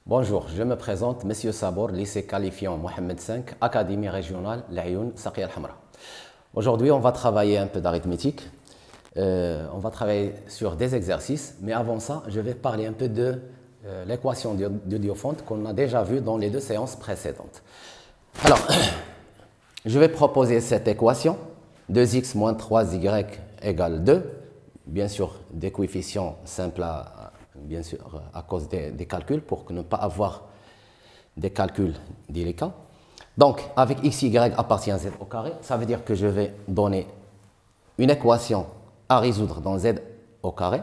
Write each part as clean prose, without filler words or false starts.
Bonjour, je me présente, Monsieur Sabour, lycée qualifiant Mohamed V, Académie régionale Laayoune, Saqiya Al Hamra. Aujourd'hui, on va travailler un peu d'arithmétique. On va travailler sur des exercices, mais avant ça, je vais parler un peu de l'équation de Diophante qu'on a déjà vue dans les deux séances précédentes. Alors, je vais proposer cette équation, 2x moins 3y égale 2, bien sûr des coefficients simples bien sûr à cause des calculs, pour ne pas avoir des calculs délicats. Donc, avec x, y appartient à z au carré, ça veut dire que je vais donner une équation à résoudre dans z au carré,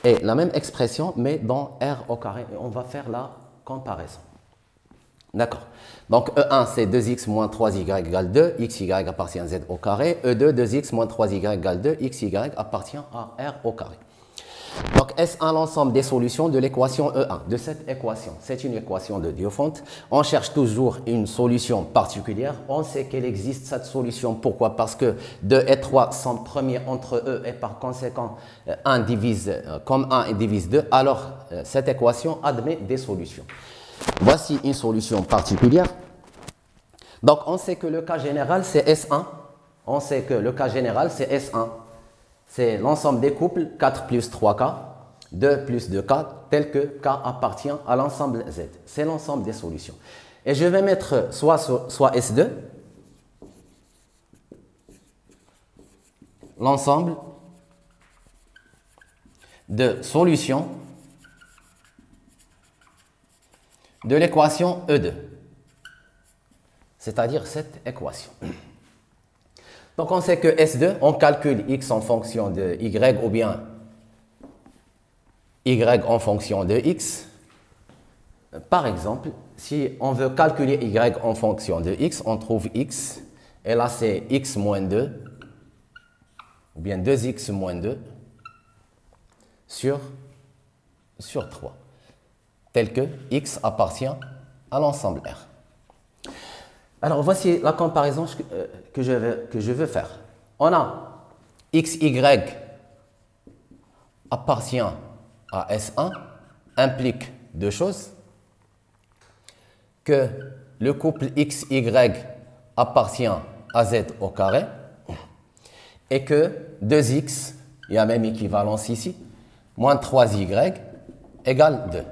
et la même expression, mais dans r au carré, et on va faire la comparaison. D'accord. Donc, E1, c'est 2x moins 3y égale 2, x, y appartient à z au carré. E2, 2x moins 3y égale 2, x, y appartient à r au carré. Donc, S1, l'ensemble des solutions de l'équation E1, de cette équation. C'est une équation de Diophante. On cherche toujours une solution particulière. On sait qu'elle existe, cette solution. Pourquoi? Parce que 2 et 3 sont premiers entre eux et par conséquent, 1 divise, comme 1 divise 2. Alors, cette équation admet des solutions. Voici une solution particulière. Donc, on sait que le cas général, c'est S1. On sait que le cas général, c'est S1. C'est l'ensemble des couples 4 plus 3K, 2 plus 2K, tel que K appartient à l'ensemble Z. C'est l'ensemble des solutions. Et je vais mettre soit S2, l'ensemble de solutions de l'équation E2, c'est-à-dire cette équation. Donc, on sait que S2, on calcule x en fonction de y ou bien y en fonction de x. Par exemple, si on veut calculer y en fonction de x, on trouve x, et là c'est x moins 2, ou bien 2x moins 2 sur 3, tel que x appartient à l'ensemble R. Alors, voici la comparaison que je veux faire. On a x, y appartient à S1, implique deux choses. Que le couple x, y appartient à z au carré. Et que 2x, il y a même équivalence ici, moins 3y égale 2.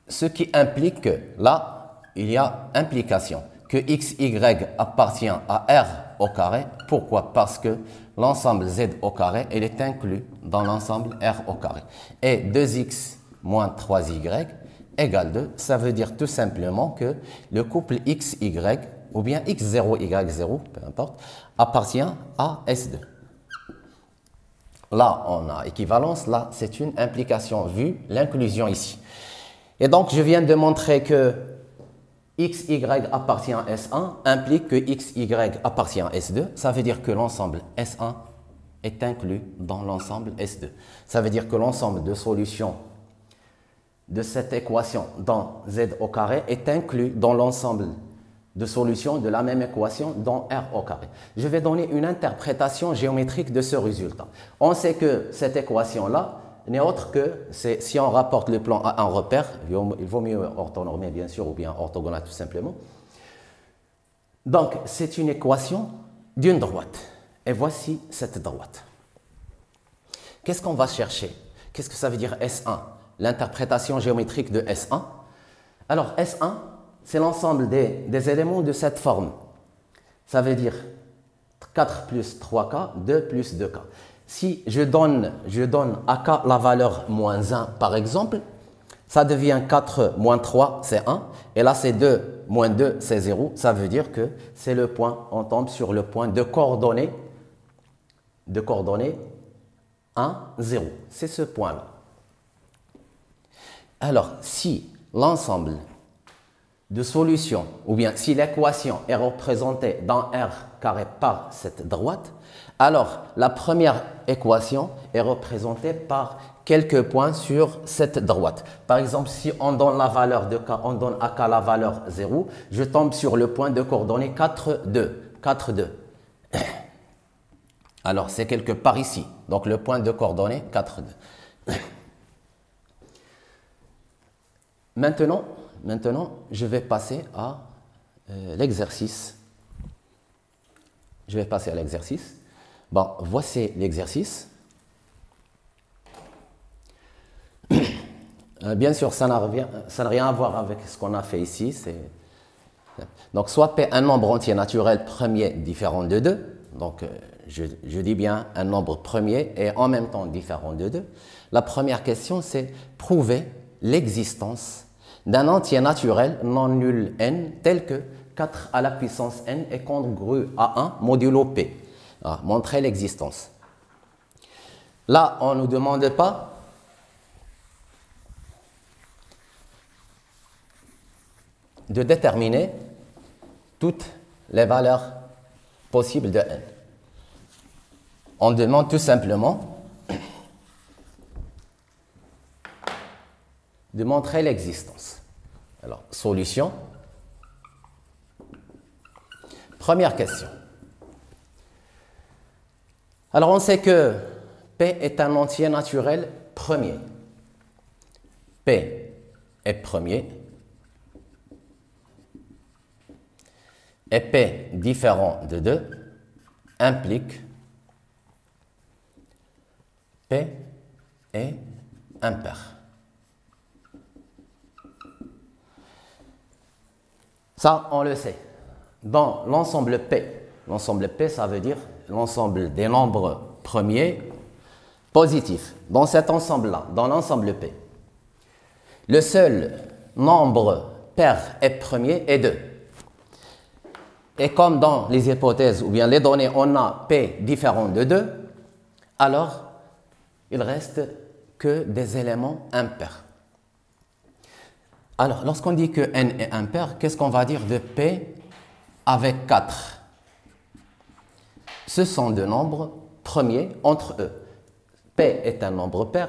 Ce qui implique que là, il y a implication, que x, y appartient à R au carré. Pourquoi? Parce que l'ensemble Z au carré, il est inclus dans l'ensemble R au carré. Et 2x moins 3y égale 2, ça veut dire tout simplement que le couple x, y, ou bien x0, y0, peu importe, appartient à S2. Là, on a équivalence, là, c'est une implication vue l'inclusion ici. Et donc, je viens de montrer que x, y appartient à S1 implique que x, y appartient à S2. Ça veut dire que l'ensemble S1 est inclus dans l'ensemble S2. Ça veut dire que l'ensemble de solutions de cette équation dans Z au carré est inclus dans l'ensemble de solutions de la même équation dans R au carré. Je vais donner une interprétation géométrique de ce résultat. On sait que cette équation-là n'est autre que, si on rapporte le plan à un repère, il vaut mieux orthonormer bien sûr, ou bien orthogonal tout simplement. Donc, c'est une équation d'une droite. Et voici cette droite. Qu'est-ce qu'on va chercher? Qu'est-ce que ça veut dire S1? L'interprétation géométrique de S1. Alors, S1, c'est l'ensemble des éléments de cette forme. Ça veut dire 4 plus 3K, 2 plus 2K. Si je donne à K la valeur moins 1, par exemple, ça devient 4 moins 3, c'est 1. Et là, c'est 2 moins 2, c'est 0. Ça veut dire que c'est le point, on tombe sur le point de coordonnées 1, 0. C'est ce point-là. Alors, si l'ensemble de solutions, ou bien si l'équation est représentée dans R carré par cette droite, alors la première équation est représentée par quelques points sur cette droite. Par exemple, si on donne la valeur de K, on donne à K la valeur 0, je tombe sur le point de coordonnées 4, 2. 4, 2. Alors, c'est quelque part ici. Donc, le point de coordonnées 4, 2. Maintenant, je vais passer à l'exercice. Bon, voici l'exercice. Bien sûr, ça n'a rien à voir avec ce qu'on a fait ici. Donc, soit P un nombre entier naturel premier différent de 2. Donc, je dis bien un nombre premier et en même temps différent de 2. La première question, c'est prouver l'existence d'un entier naturel non nul n tel que 4 à la puissance n est congru à 1 modulo p. Ah, montrer l'existence. Là, on ne nous demande pas de déterminer toutes les valeurs possibles de n. On demande tout simplement de montrer l'existence. Alors, solution. Première question. Alors, on sait que P est un entier naturel premier. P est premier. Et P différent de 2 implique P est impair. Ça, on le sait. Dans l'ensemble P, ça veut dire l'ensemble des nombres premiers positifs. Dans cet ensemble-là, dans l'ensemble P, le seul nombre pair et premier est 2. Et comme dans les hypothèses ou bien les données, on a P différent de 2, alors il reste que des éléments impairs. Alors, lorsqu'on dit que n est impair, qu'est-ce qu'on va dire de P avec 4? Ce sont deux nombres premiers entre eux. P est un nombre pair.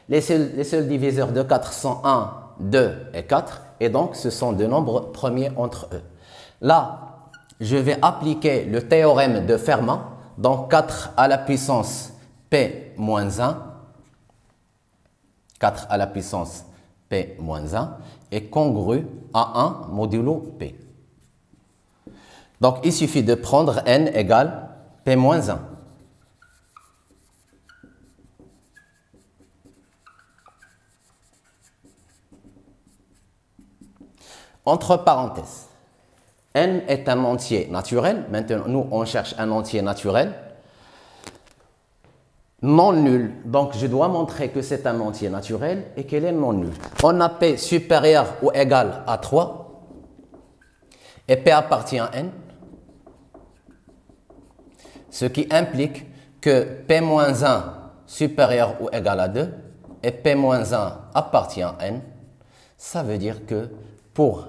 Les seuls diviseurs de 4 sont 1, 2 et 4. Et donc, ce sont deux nombres premiers entre eux. Là, je vais appliquer le théorème de Fermat. Donc, 4 à la puissance P moins 1. 4 à la puissance P moins 1 est congru à 1 modulo P. Donc, il suffit de prendre n égale P moins 1. Entre parenthèses, n est un entier naturel. Maintenant, nous, on cherche un entier naturel non nul. Donc, je dois montrer que c'est un entier naturel et qu'elle est non nulle. On a P supérieur ou égal à 3 et P appartient à n, ce qui implique que P-1 supérieur ou égal à 2 et P-1 appartient à n. Ça veut dire que pour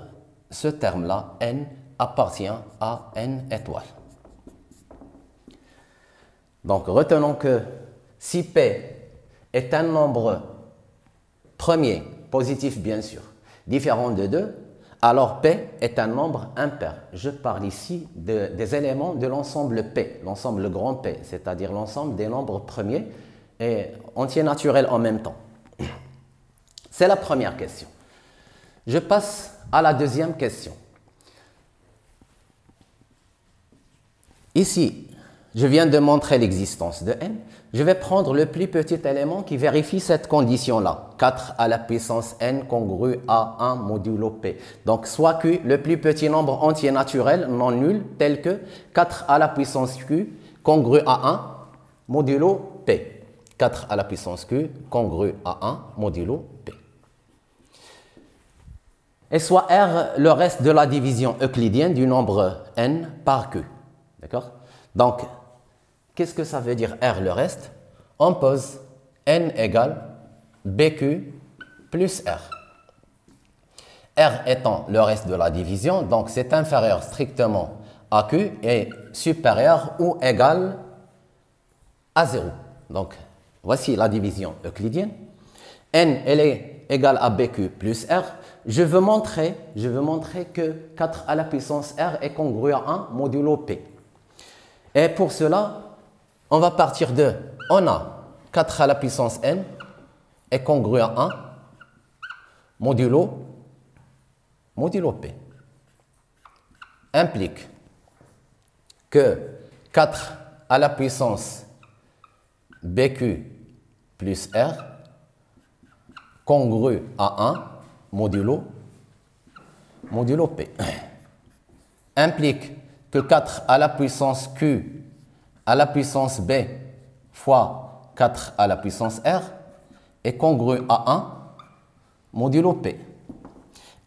ce terme-là, n appartient à n étoiles. Donc, retenons que si P est un nombre premier, positif bien sûr, différent de 2, alors P est un nombre impair. Je parle ici des éléments de l'ensemble P, l'ensemble grand P, c'est-à-dire l'ensemble des nombres premiers et entiers naturels en même temps. C'est la première question. Je passe à la deuxième question. Ici, je viens de montrer l'existence de n. Je vais prendre le plus petit élément qui vérifie cette condition-là. 4 à la puissance n congru à 1 modulo p. Donc, soit q, le plus petit nombre entier naturel non nul, tel que 4 à la puissance q congru à 1 modulo p. 4 à la puissance q congru à 1 modulo p. Et soit r le reste de la division euclidienne du nombre n par q. D'accord? Donc, qu'est-ce que ça veut dire r le reste? On pose n égale bq plus r. R étant le reste de la division, donc c'est inférieur strictement à q et supérieur ou égal à 0. Donc, voici la division euclidienne. N, elle est égale à bq plus r. Je veux montrer que 4 à la puissance r est congru à 1 modulo p. Et pour cela, on va partir de, on a 4 à la puissance n est congru à 1 modulo P implique que 4 à la puissance BQ plus R congru à 1 modulo P implique que 4 à la puissance Q à la puissance B fois 4 à la puissance R est congru à 1 modulo P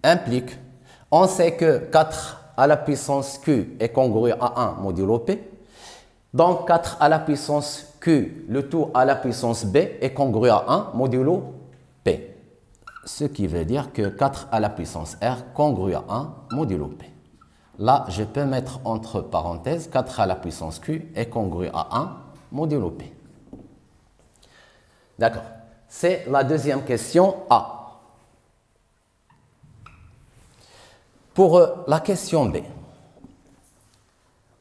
implique, on sait que 4 à la puissance Q est congru à 1 modulo P, donc 4 à la puissance Q, le tout à la puissance B est congru à 1 modulo P. Ce qui veut dire que 4 à la puissance R congru à 1 modulo P. Là, je peux mettre entre parenthèses 4 à la puissance Q est congru à 1 modulo P. D'accord. C'est la deuxième question A. Pour la question B,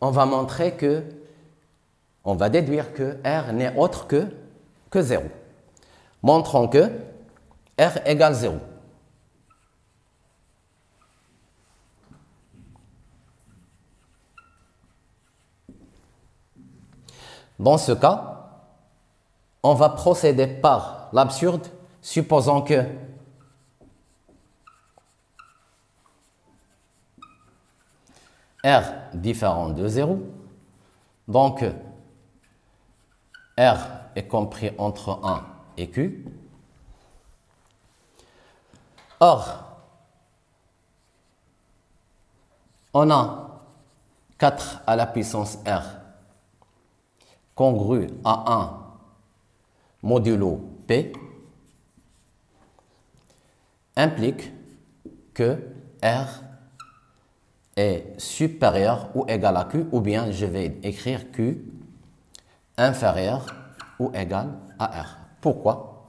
on va montrer que, on va déduire que R n'est autre que 0. Montrons que R égale 0. Dans ce cas, on va procéder par l'absurde, supposant que R différent de 0, donc R est compris entre 1 et Q. Or, on a 4 à la puissance R congru à 1 modulo P implique que R est supérieur ou égal à Q, ou bien je vais écrire Q inférieur ou égal à R. Pourquoi?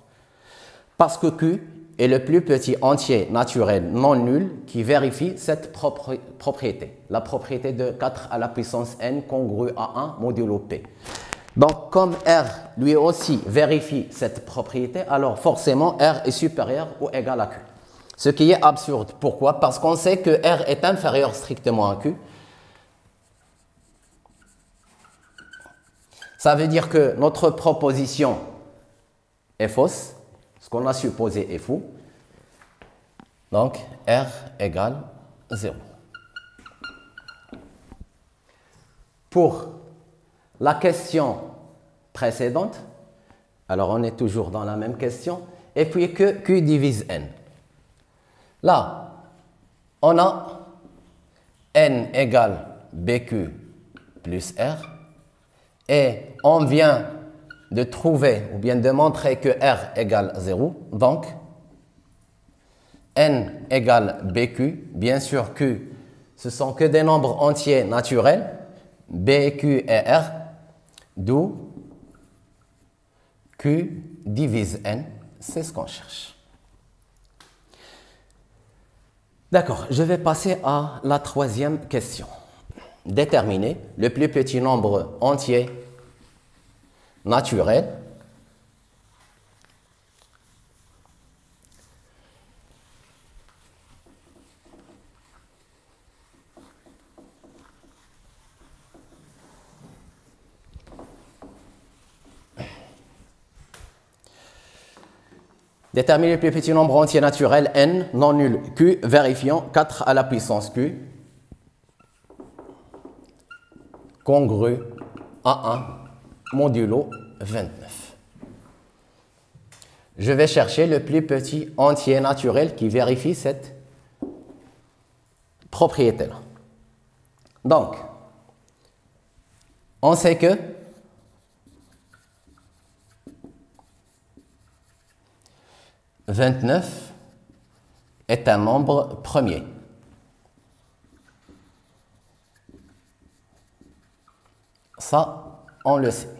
Parce que Q est le plus petit entier naturel non nul qui vérifie cette propriété, la propriété de 4 à la puissance n congru à 1 modulo P. Donc, comme R lui aussi vérifie cette propriété, alors forcément R est supérieur ou égal à Q. Ce qui est absurde. Pourquoi? Parce qu'on sait que R est inférieur strictement à Q. Ça veut dire que notre proposition est fausse. Ce qu'on a supposé est faux. Donc, R égale 0. Pour la question précédente, alors on est toujours dans la même question, et puis que Q divise N. Là, on a N égale BQ plus R, et on vient de trouver, ou bien de montrer que R égale 0, donc N égale BQ, bien sûr Q, ce sont que des nombres entiers naturels, BQ et R, d'où Q divise N, c'est ce qu'on cherche. D'accord, je vais passer à la troisième question. Déterminer le plus petit nombre entier naturel Déterminer le plus petit nombre entier naturel n non nul q, vérifiant 4 à la puissance q congru à 1 modulo 29. Je vais chercher le plus petit entier naturel qui vérifie cette propriété-là. Donc, on sait que « 29 est un nombre premier. Ça, on le sait.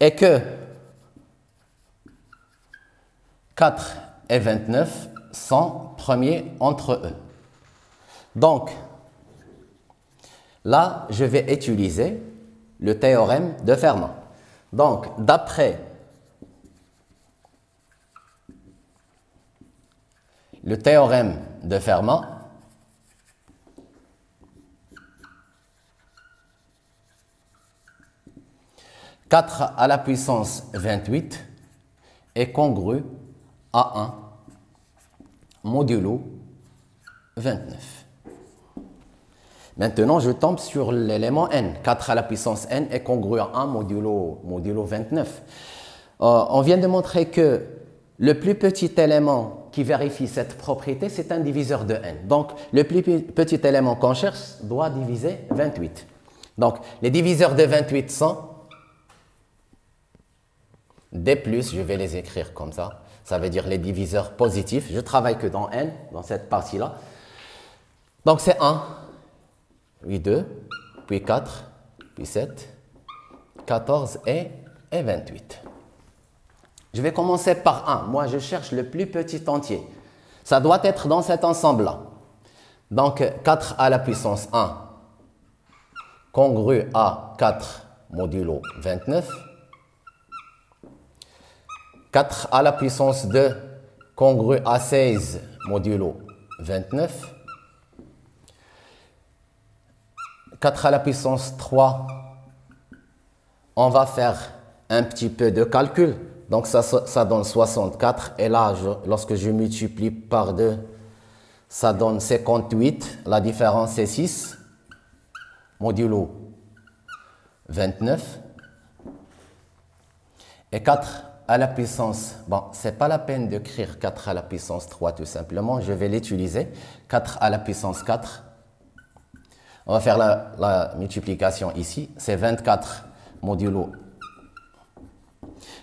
Et que 4 et 29 sont premiers entre eux. Donc, là, je vais utiliser le théorème de Fermat. Donc, d'après le théorème de Fermat. « 4 à la puissance 28 est congru à 1 modulo 29. » Maintenant, je tombe sur l'élément n. 4 à la puissance n est congru à 1 modulo 29. On vient de montrer que le plus petit élément qui vérifie cette propriété, c'est un diviseur de n. Donc, le plus petit élément qu'on cherche doit diviser 28. Donc, les diviseurs de 28 sont des plus, je vais les écrire comme ça. Ça veut dire les diviseurs positifs. Je travaille que dans n, dans cette partie-là. Donc, c'est 1, puis 2, puis 4, puis 7, 14 et 28. Je vais commencer par 1. Moi, je cherche le plus petit entier. Ça doit être dans cet ensemble-là. Donc, 4 à la puissance 1 congru à 4 modulo 29. 4 à la puissance 2 congru à 16 modulo 29. 4 à la puissance 3, on va faire un petit peu de calcul. Donc, ça donne 64. Et là, lorsque je multiplie par 2, ça donne 58. La différence est 6 modulo 29. Et 4 à la puissance, bon, ce n'est pas la peine d'écrire 4 à la puissance 3 tout simplement. Je vais l'utiliser. 4 à la puissance 4. On va faire la multiplication ici. C'est 24 modulo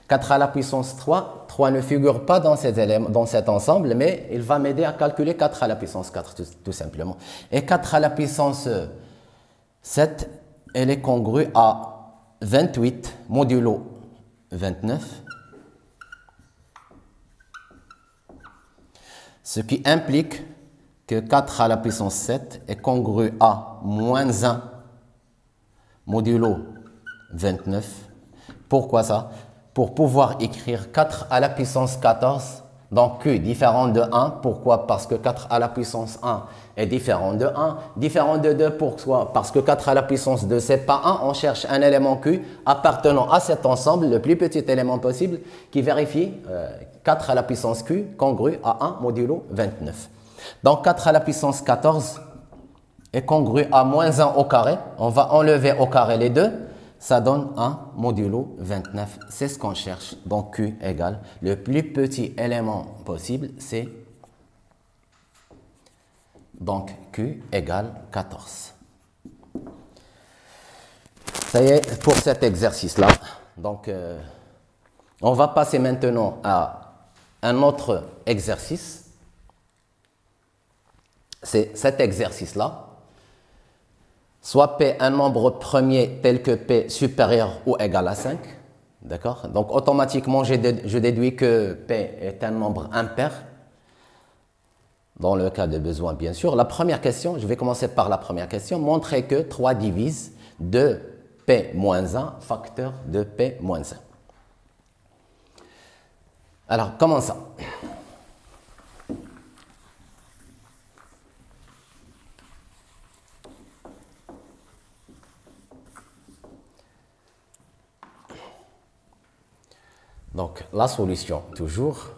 4 à la puissance 3. 3 ne figure pas dans cet ensemble, mais il va m'aider à calculer 4 à la puissance 4 tout simplement. Et 4 à la puissance 7, elle est congrue à 28 modulo 29. Ce qui implique que 4 à la puissance 7 est congru à moins 1 modulo 29. Pourquoi ça? Pour pouvoir écrire 4 à la puissance 14, donc Q différent de 1. Pourquoi? Parce que 4 à la puissance 1 est différent de 1. Différent de 2, pourquoi? Parce que 4 à la puissance 2, c'est pas 1. On cherche un élément Q appartenant à cet ensemble, le plus petit élément possible, qui vérifie 4 à la puissance Q congru à 1 modulo 29. Donc 4 à la puissance 14 est congru à moins 1 au carré. On va enlever au carré les deux. Ça donne 1 modulo 29. C'est ce qu'on cherche. Donc Q égale le plus petit élément possible, c'est donc Q égale 14. Ça y est pour cet exercice-là. Donc on va passer maintenant à un autre exercice. C'est cet exercice-là. Soit P un nombre premier tel que P supérieur ou égal à 5. D'accord? Donc automatiquement, je déduis que P est un nombre impair. Dans le cas de besoin, bien sûr. La première question, je vais commencer par la première question. Montrer que 3 divise de P-1 facteur de P-1. Alors, comment ça? Donc, la solution, toujours.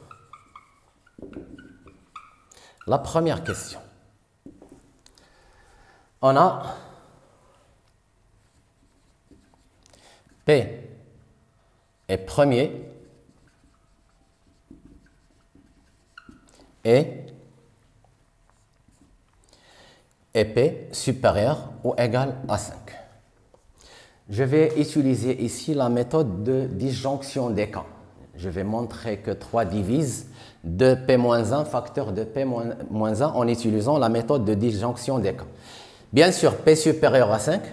La première question. On a P est premier et P supérieur ou égal à 5. Je vais utiliser ici la méthode de disjonction des cas. Je vais montrer que 3 divise de P-1 facteur de P-1 en utilisant la méthode de disjonction des cas. Bien sûr, P supérieur à 5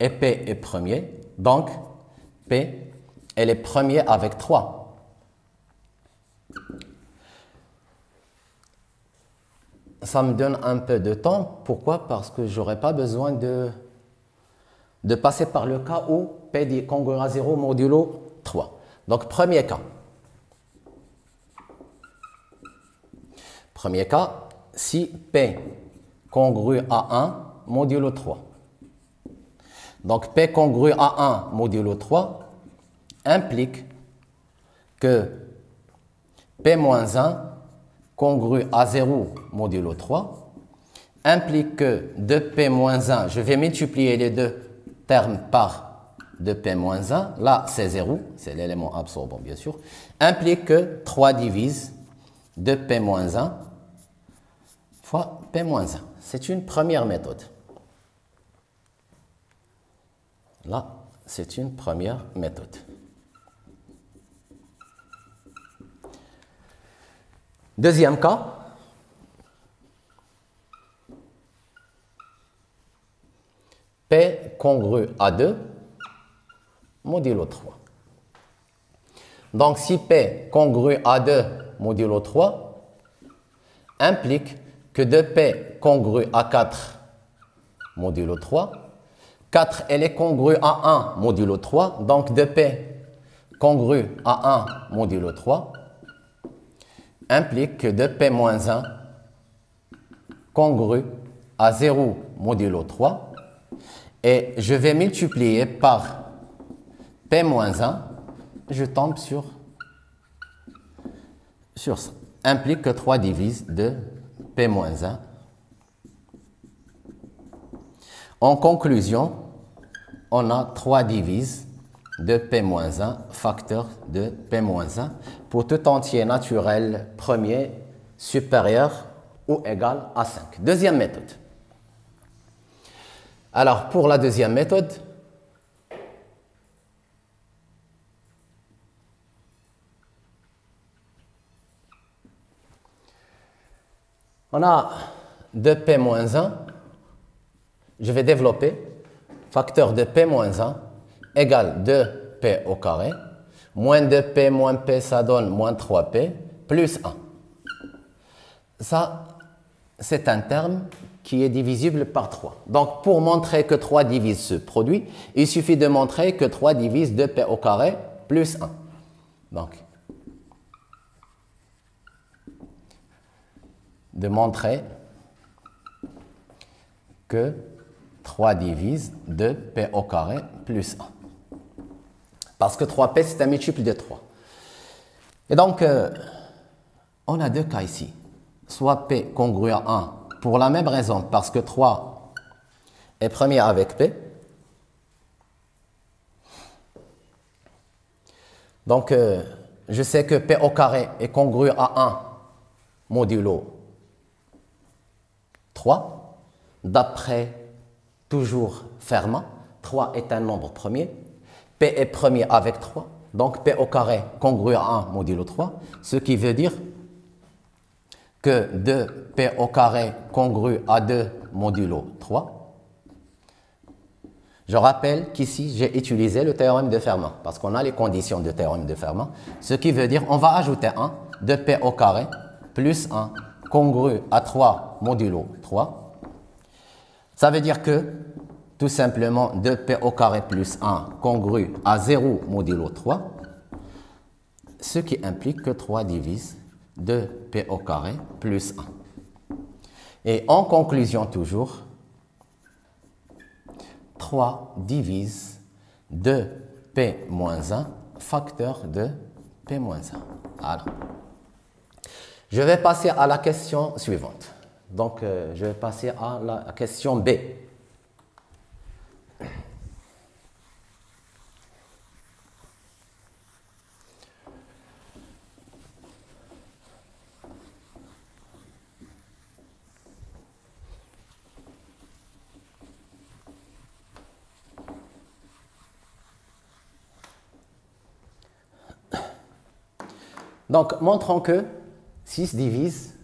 et P est premier. Donc, P, elle est premier avec 3. Ça me donne un peu de temps. Pourquoi? Parce que je n'aurai pas besoin de passer par le cas où P dit congru à 0 modulo 3. Donc, premier cas. Premier cas, si P congru à 1 modulo 3. Donc P congru à 1 modulo 3 implique que P-1 congru à 0 modulo 3 implique que de P-1, je vais multiplier les deux termes par de P-1, là c'est 0, c'est l'élément absorbant bien sûr, implique que 3 divise de P-1 fois P-1. C'est une première méthode. Là, c'est une première méthode. Deuxième cas, P congru à 2 modulo 3. Donc, si P congru à 2 modulo 3 implique que de P congru à 4 modulo 3, 4 elle est congrue à 1 modulo 3, donc de P congru à 1 modulo 3 implique que de P-1 congru à 0 modulo 3 et je vais multiplier par P-1, je tombe sur ça. Implique que 3 divise de P-1. En conclusion, on a 3 divise de P-1 facteur de P-1 pour tout entier naturel premier supérieur ou égal à 5. Deuxième méthode. Alors, pour la deuxième méthode, on a 2P-1, je vais développer facteur de P-1 égale 2P au carré, moins 2P moins P, ça donne moins 3P, plus 1. Ça, c'est un terme qui est divisible par 3. Donc, pour montrer que 3 divise ce produit, il suffit de montrer que 3 divise 2P au carré plus 1. Donc, de montrer que 3 divise 2P au carré plus 1. Parce que 3P, c'est un multiple de 3. Et donc, on a deux cas ici. Soit P congru à 1, pour la même raison, parce que 3 est premier avec P. Donc, je sais que P au carré est congru à 1 modulo 3, d'après toujours Fermat. 3 est un nombre premier. P est premier avec 3. Donc, P au carré congru à 1 modulo 3. Ce qui veut dire que 2P au carré congru à 2 modulo 3. Je rappelle qu'ici, j'ai utilisé le théorème de Fermat, parce qu'on a les conditions du théorème de Fermat. Ce qui veut dire, on va ajouter 1, 2P au carré plus 1 congru à 3 modulo 3. Ça veut dire que, tout simplement, 2P au carré plus 1 congru à 0 modulo 3, ce qui implique que 3 divise 2P au carré plus 1. Et en conclusion toujours, 3 divise 2P moins 1 facteur de P moins 1. Alors, je vais passer à la question suivante. Donc, je vais passer à la question B. Donc, montrons que 6 divise,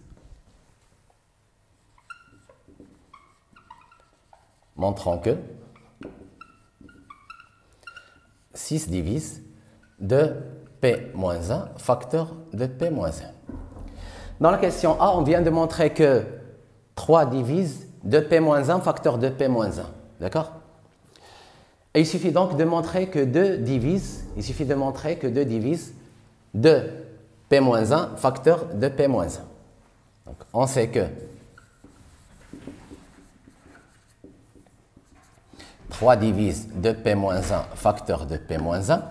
montrons que 6 divise de P moins 1 facteur de P moins 1. Dans la question A, on vient de montrer que 3 divise de P moins 1 facteur de P moins 1. D'accord? Et il suffit donc de montrer que 2 divise, de P moins 1 facteur de P moins 1. Donc, on sait que 3 divise 2p-1 facteur de p-1.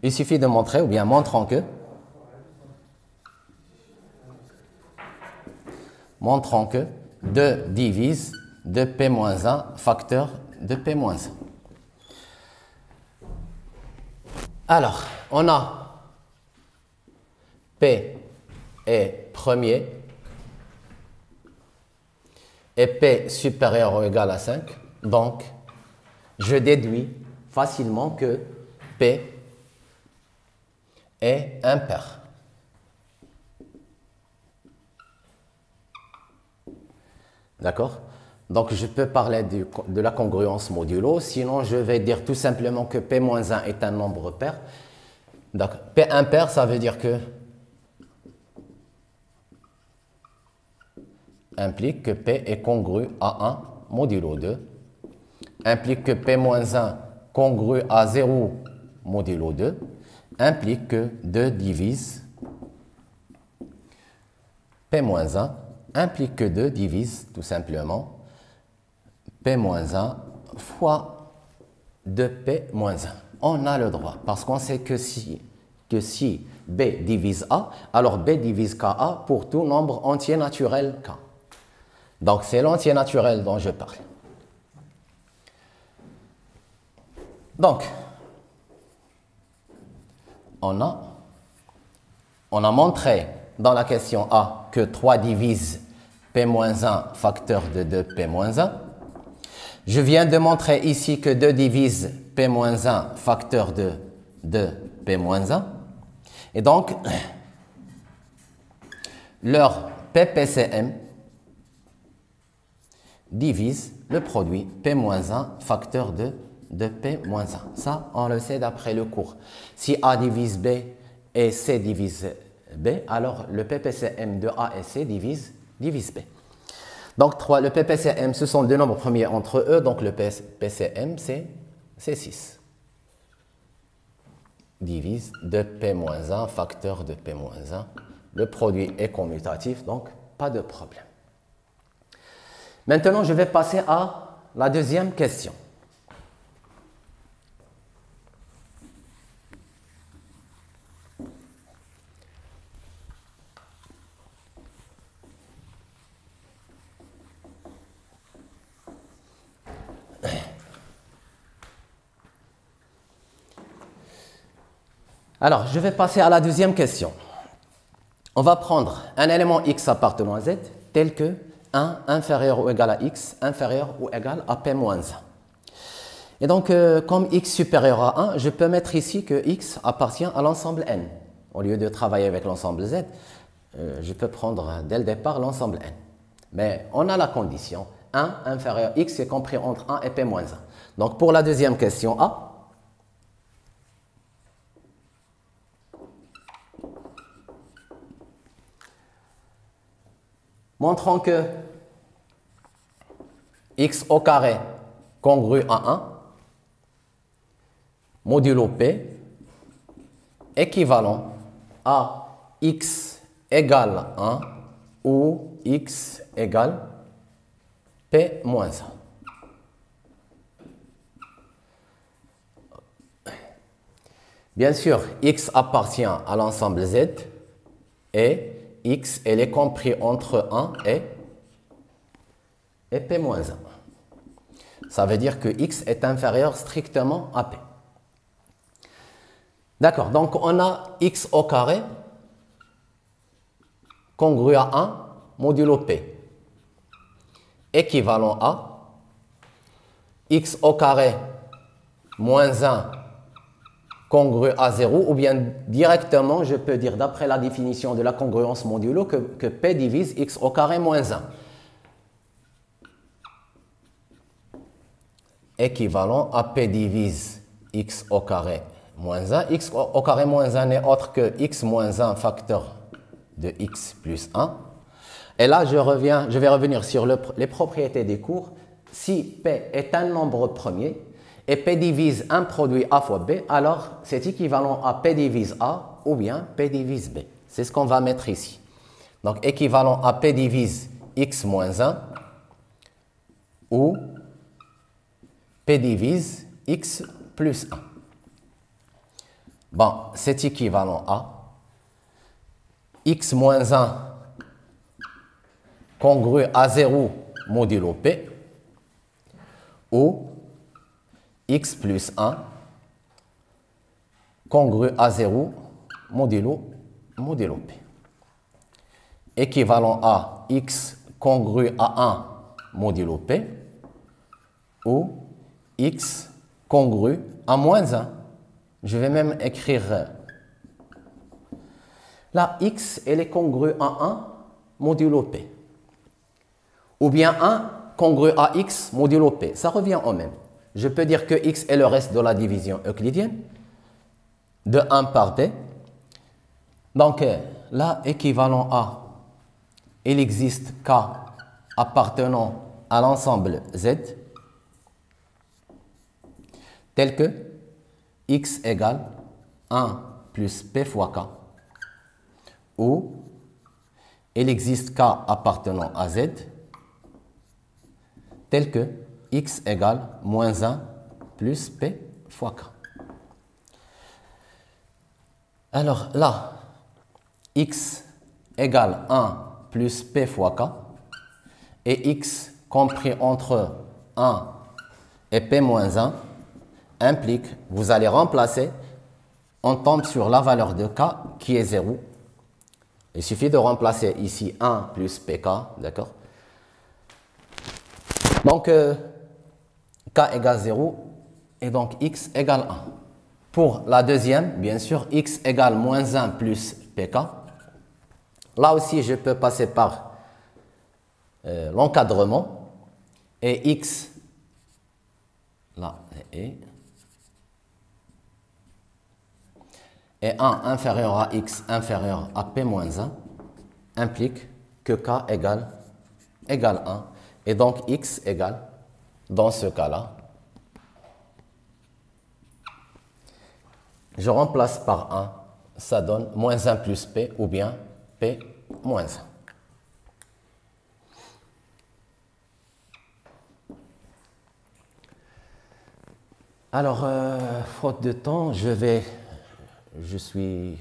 Il suffit de montrer, ou bien montrons que 2 divise 2p-1 facteur de p-1. Alors, on a P est premier et P supérieur ou égal à 5. Donc, je déduis facilement que P est impair. D'accord? Donc, je peux parler de la congruence modulo, sinon je vais dire tout simplement que P-1 est un nombre pair. Donc, P impair, ça veut dire que implique que P est congru à 1 modulo 2, implique que P-1 congru à 0 modulo 2, implique que 2 divise P-1, implique que 2 divise tout simplement P-1 fois 2P-1. On a le droit, parce qu'on sait que si B divise A, alors B divise KA pour tout nombre entier naturel K. Donc c'est l'entier naturel dont je parle. Donc, on a montré dans la question A que 3 divise P-1 facteur de 2P-1. Je viens de montrer ici que 2 divise P-1 facteur de 2P-1. Et donc, leur PPCM divise le produit P-1 facteur de 2P-1. Ça, on le sait d'après le cours. Si A divise B et C divise B, alors le PPCM de A et C divise B. Donc, le PPCM, ce sont deux nombres premiers entre eux, donc le PCM, c'est 6. Divise 2P-1 facteur de P-1. Le produit est commutatif, donc pas de problème. Maintenant, je vais passer à la deuxième question. Alors, je vais passer à la deuxième question. On va prendre un élément x appartenant à z tel que 1 inférieur ou égal à x inférieur ou égal à p-1. Et donc, comme x supérieur à 1, je peux mettre ici que x appartient à l'ensemble n. Au lieu de travailler avec l'ensemble z, je peux prendre dès le départ l'ensemble n. Mais on a la condition 1 inférieur x est compris entre 1 et p-1. Donc, pour la deuxième question A, montrons que x au carré congru à 1 modulo p équivalent à x égale 1 ou x égale p moins 1. Bien sûr, x appartient à l'ensemble z et x, elle est compris entre 1 et p moins 1. Ça veut dire que x est inférieur strictement à p. D'accord, donc on a x au carré congru à 1 modulo p équivalent à x au carré moins 1 congru à 0, ou bien directement, je peux dire d'après la définition de la congruence modulo que P divise x au carré moins 1. Équivalent à P divise x au carré moins 1. X au carré moins 1 n'est autre que x moins 1 facteur de x plus 1. Et là, je vais revenir sur les propriétés des cours. Si P est un nombre premier, et P divise un produit A fois B, alors c'est équivalent à P divise A ou bien P divise B. C'est ce qu'on va mettre ici. Donc, équivalent à P divise X moins 1 ou P divise X plus 1. Bon, c'est équivalent à X moins 1 congru à 0 modulo P ou X plus 1 congru à 0 modulo P. Équivalent à X congru à 1 modulo P ou X congru à moins 1. Je vais même écrire là, X, elle est congrue à 1 modulo P. Ou bien 1 congru à X modulo P. Ça revient au même. Je peux dire que X est le reste de la division euclidienne de 1 par P. Donc là, équivalent à, il existe K appartenant à l'ensemble Z tel que X égale 1 plus P fois K, ou il existe K appartenant à Z tel que X égale moins 1 plus P fois K. Alors là, X égale 1 plus P fois K et X compris entre 1 et P moins 1 implique, vous allez remplacer, on tombe sur la valeur de K qui est 0. Il suffit de remplacer ici 1 plus PK, d'accord? Donc, K égale 0 et donc X égale 1. Pour la deuxième, bien sûr, X égale moins 1 plus PK. Là aussi, je peux passer par l'encadrement et X, là, et 1 inférieur à X inférieur à P moins 1 implique que K égale 1. Et donc X égale, dans ce cas-là, je remplace par 1, ça donne moins 1 plus P ou bien P moins 1. Alors, faute de temps, je suis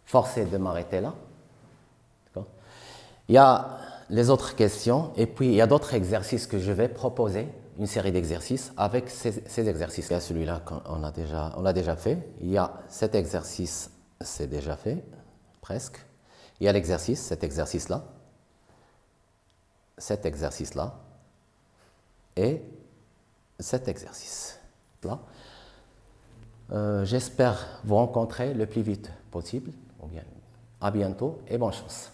forcé de m'arrêter là. Il y a les autres questions et puis il y a d'autres exercices que je vais proposer, une série d'exercices avec ces exercices. Il y a celui-là qu'on a déjà fait. Il y a cet exercice, c'est déjà fait, presque. Il y a l'exercice, cet exercice-là et cet exercice-là. J'espère vous rencontrer le plus vite possible. À bientôt et bonne chance.